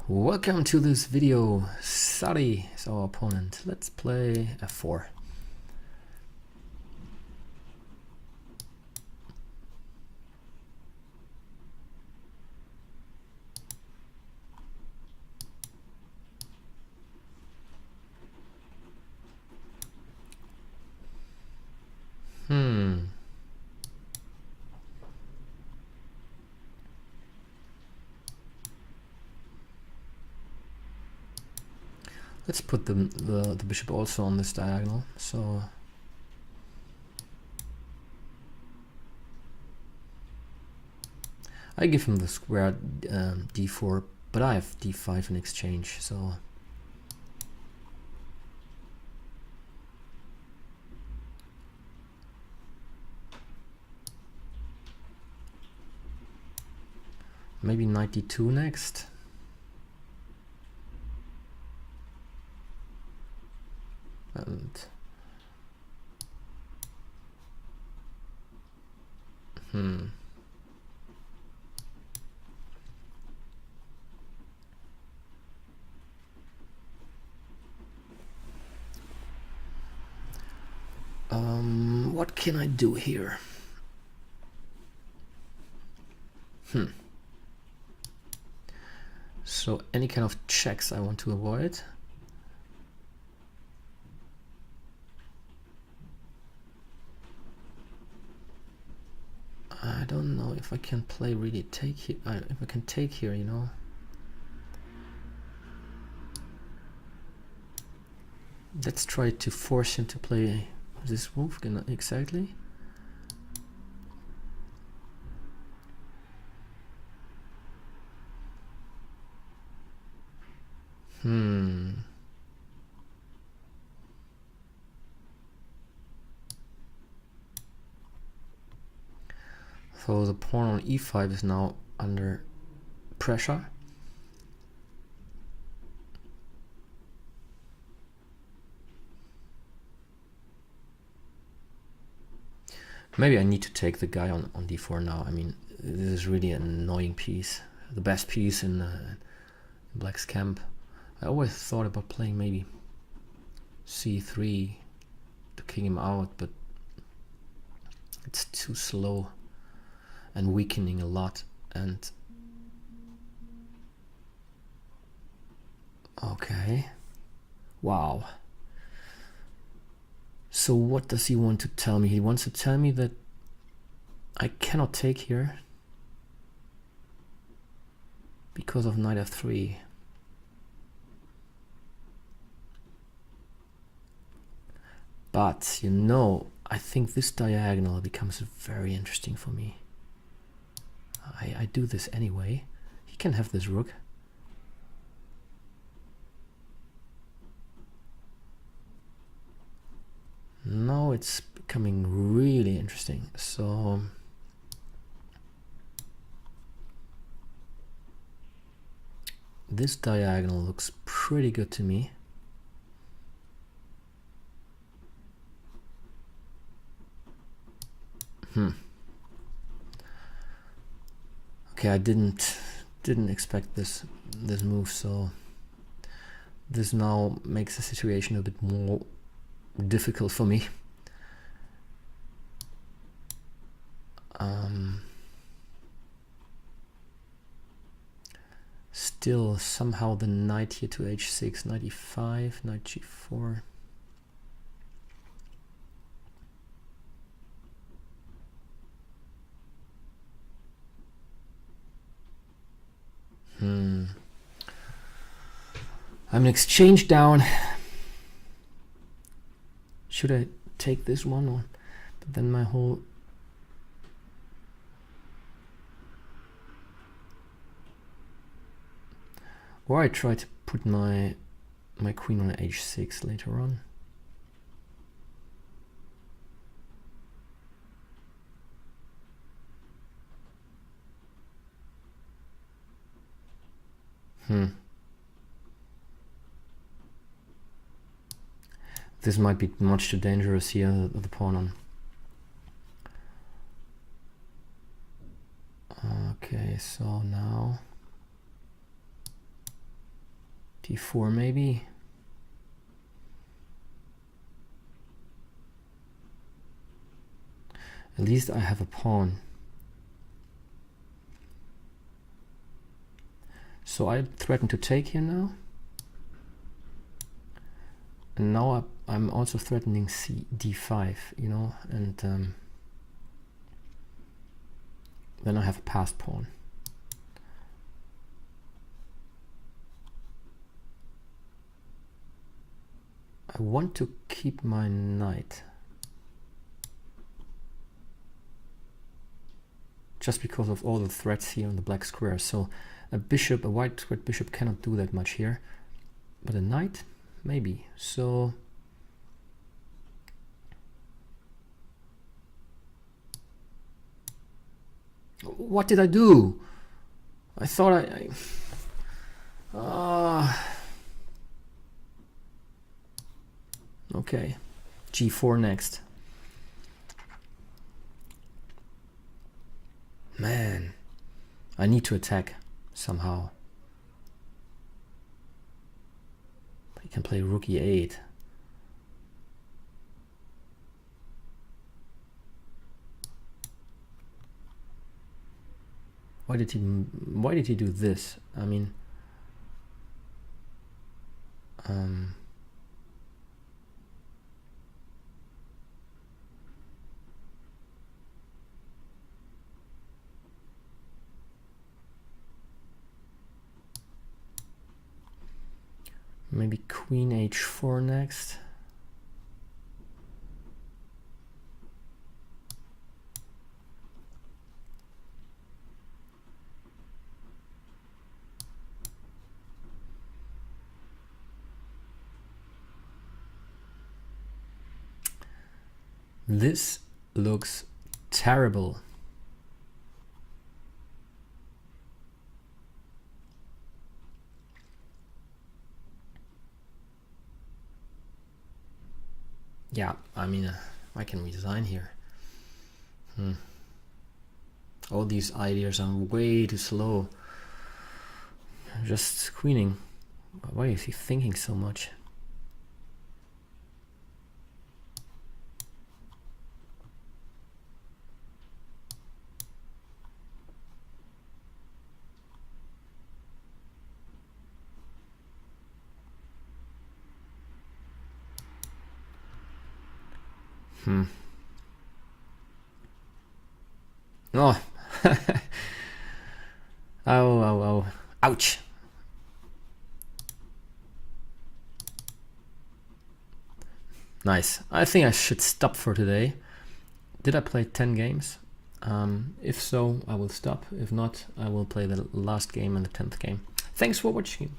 Welcome to this video. Zarrl is our opponent. Let's play f4. Let's put the bishop also on this diagonal. So I give him the square d4, but I have d5 in exchange. So maybe knight d2 next. And what can I do here? So any kind of checks I want to avoid. I don't know if I can play really take here. If I can take here, you know. Let's try to force him to play this move exactly. So the pawn on e5 is now under pressure. Maybe I need to take the guy on d4 now. I mean, this is really an annoying piece. The best piece in Black's camp. I always thought about playing maybe c3 to kick him out, but it's too slow and weakening a lot. And okay, wow. So what does he want to tell me? He wants to tell me that I cannot take here because of knight f3. But you know, I think this diagonal becomes very interesting for me. I do this anyway. He can have this rook. Now it's becoming really interesting. So this diagonal looks pretty good to me. Okay, I didn't expect this move, so this now makes the situation a bit more difficult for me. Still, somehow the knight here to h6, knight e5, knight g4. I'm an exchange down. Should I take this one, or but then my whole or I try to put my queen on h6 later on. This might be much too dangerous here, the pawn on. Okay, so now d4 maybe. At least I have a pawn. So I threaten to take here now. And now I'm also threatening d5, you know, and then I have a passed pawn. I want to keep my knight. Just because of all the threats here on the black square. So a bishop, a white squared bishop cannot do that much here. But a knight, maybe. So what did I do? I thought okay, g4 next. Man, I need to attack somehow. He can play rook e8. Why did he do this? I mean, maybe queen h4 next. This looks terrible. Yeah, I mean, I can resign here. All these ideas are way too slow. Just queening. Why is he thinking so much? Oh. Oh. Ouch. Nice. I think I should stop for today. Did I play 10 games? If so, I will stop. If not, I will play the last game and the 10th game. Thanks for watching.